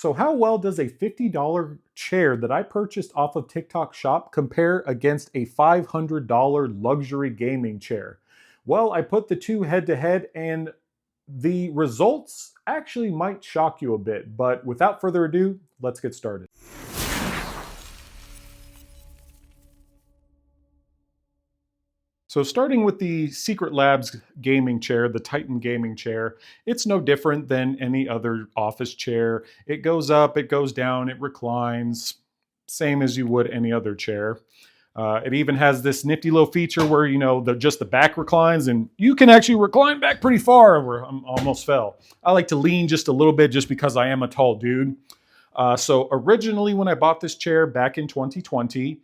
So how well does a $50 chair that I purchased off of TikTok Shop compare against a $500 luxury gaming chair? Well, I put the two head to head and the results actually might shock you a bit, but without further ado, let's get started. So starting with the Secret Labs gaming chair, the Titan gaming chair, it's no different than any other office chair. It goes up, it goes down, it reclines, same as you would any other chair. It even has this nifty little feature where just the back reclines, and you can actually recline back pretty far. Where I almost fell. I like to lean just a little bit, just because I am a tall dude. So originally, when I bought this chair back in 2020.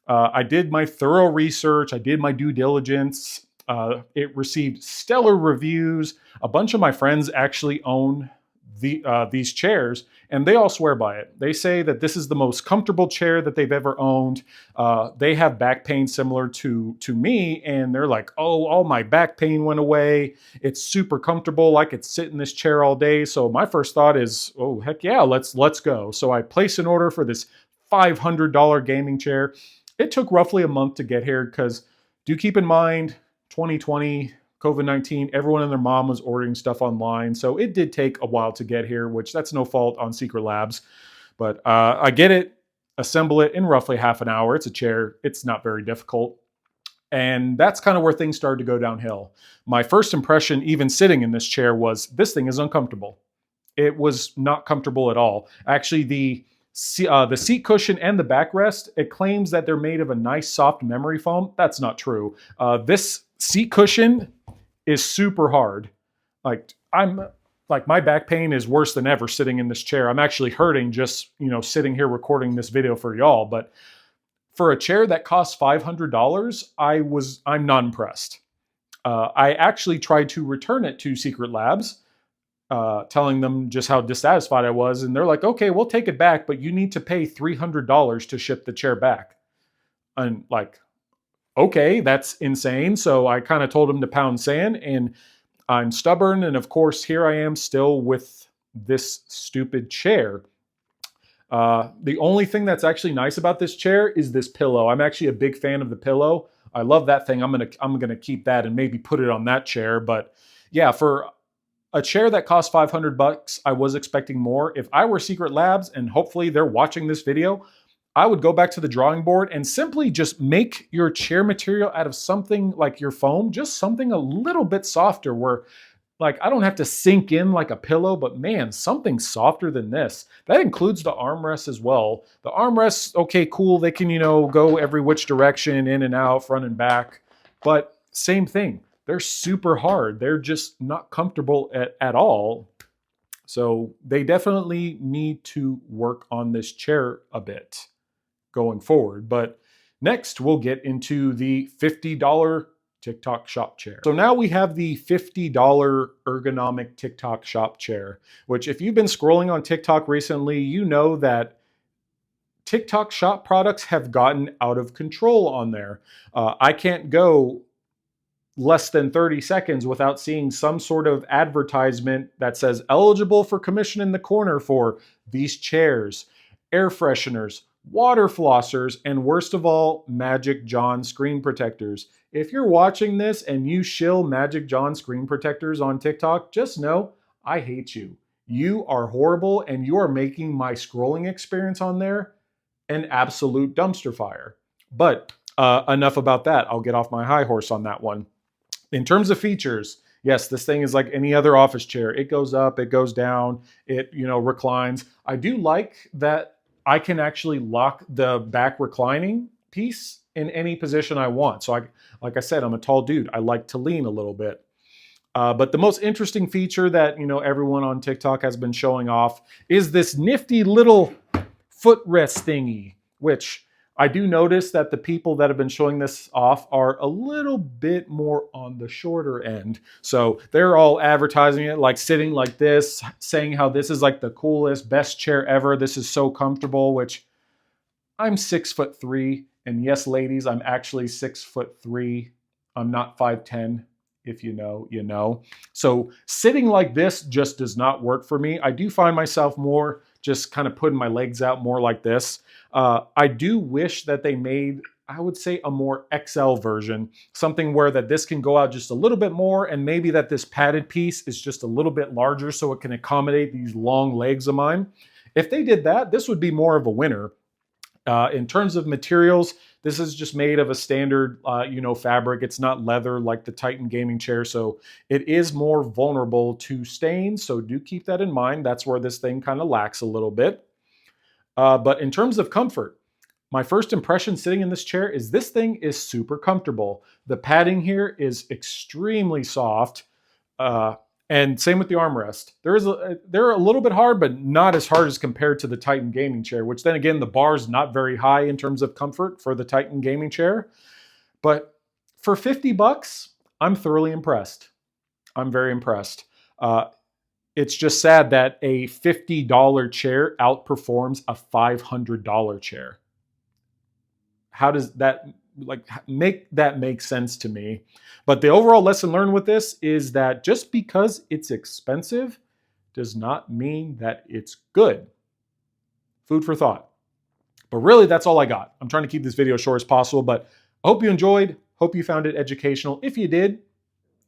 I did my thorough research. I did my due diligence. It received stellar reviews. A bunch of my friends actually own these chairs, and they all swear by it. They say that this is the most comfortable chair that they've ever owned. They have back pain similar to me, and they're like, "Oh, all my back pain went away. It's super comfortable. I could sit in this chair all day." So my first thought is, "Oh, heck yeah, let's go." So I placed an order for this $500 gaming chair. It took roughly a month to get here because do keep in mind 2020, COVID-19, everyone and their mom was ordering stuff online. So it did take a while to get here, which that's no fault on Secret Labs. But I get it, assemble it in roughly half an hour. It's a chair. It's not very difficult. And that's kind of where things started to go downhill. My first impression, even sitting in this chair, was this thing is uncomfortable. It was not comfortable at all. Actually, the seat cushion and the backrest, it claims that they're made of a nice soft memory foam. That's not true. This seat cushion is super hard. I'm like my back pain is worse than ever sitting in this chair. I'm actually hurting just sitting here recording this video for y'all. But for a chair that costs $500, I'm not impressed. I actually tried to return it to Secret Labs, telling them just how dissatisfied I was. And they're like, "Okay, we'll take it back, but you need to pay $300 to ship the chair back." And like, okay, that's insane. So I kind of told them to pound sand, and I'm stubborn. And of course, here I am still with this stupid chair. The only thing that's actually nice about this chair is this pillow. I'm actually a big fan of the pillow. I love that thing. I'm gonna keep that and maybe put it on that chair. But yeah, for a chair that costs $500, I was expecting more. If I were Secret Labs, and hopefully they're watching this video, I would go back to the drawing board and simply just make your chair material out of something like your foam, just something a little bit softer where like I don't have to sink in like a pillow, but man, something softer than this. That includes the armrests as well. The armrests, okay, cool. They can, go every which direction, in and out, front and back. But same thing. They're super hard. They're just not comfortable at all. So they definitely need to work on this chair a bit going forward. But next, we'll get into the $50 TikTok Shop chair. So now we have the $50 ergonomic TikTok Shop chair, which if you've been scrolling on TikTok recently, you know that TikTok Shop products have gotten out of control on there. I can't go less than 30 seconds without seeing some sort of advertisement that says eligible for commission in the corner for these chairs, air fresheners, water flossers, and worst of all, Magic John screen protectors. If you're watching this and you shill Magic John screen protectors on TikTok, just know I hate you. You are horrible, and you are making my scrolling experience on there an absolute dumpster fire. But enough about that. I'll get off my high horse on that one. In terms of features, yes, this thing is like any other office chair. It goes up, it goes down, it reclines. I do like that I can actually lock the back reclining piece in any position I want. So like I said, I'm a tall dude. I like to lean a little bit. But the most interesting feature that everyone on TikTok has been showing off is this nifty little footrest thingy, which I do notice that the people that have been showing this off are a little bit more on the shorter end. So they're all advertising it like sitting like this, saying how this is like the coolest, best chair ever. This is so comfortable, which I'm 6'3". And yes, ladies, I'm actually 6'3". I'm not 5'10". If you know, you know. So sitting like this just does not work for me. I do find myself more just kind of putting my legs out more like this. I do wish that they made, I would say, a more XL version, something where that this can go out just a little bit more, and maybe that this padded piece is just a little bit larger so it can accommodate these long legs of mine. If they did that, this would be more of a winner. In terms of materials, this is just made of a standard, fabric. It's not leather like the Titan gaming chair, so it is more vulnerable to stains. So do keep that in mind. That's where this thing kind of lacks a little bit. But in terms of comfort, my first impression sitting in this chair is this thing is super comfortable. The padding here is extremely soft. And same with the armrest. They're a little bit hard, but not as hard as compared to the Titan gaming chair, which then again, the bar is not very high in terms of comfort for the Titan gaming chair. But for 50 bucks, I'm thoroughly impressed. I'm very impressed. It's just sad that a $50 chair outperforms a $500 chair. How does that make sense to me? But the overall lesson learned with this is that just because it's expensive does not mean that it's good. Food for thought. But really, that's all I got. I'm trying to keep this video short as possible, but I hope you enjoyed. Hope you found it educational. If you did,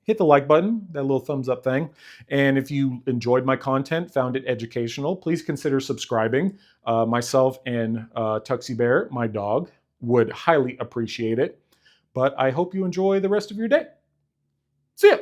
hit the like button, that little thumbs up thing. And if you enjoyed my content, found it educational, please consider subscribing. Myself and Tuxie Bear, my dog, would highly appreciate it. But I hope you enjoy the rest of your day. See ya.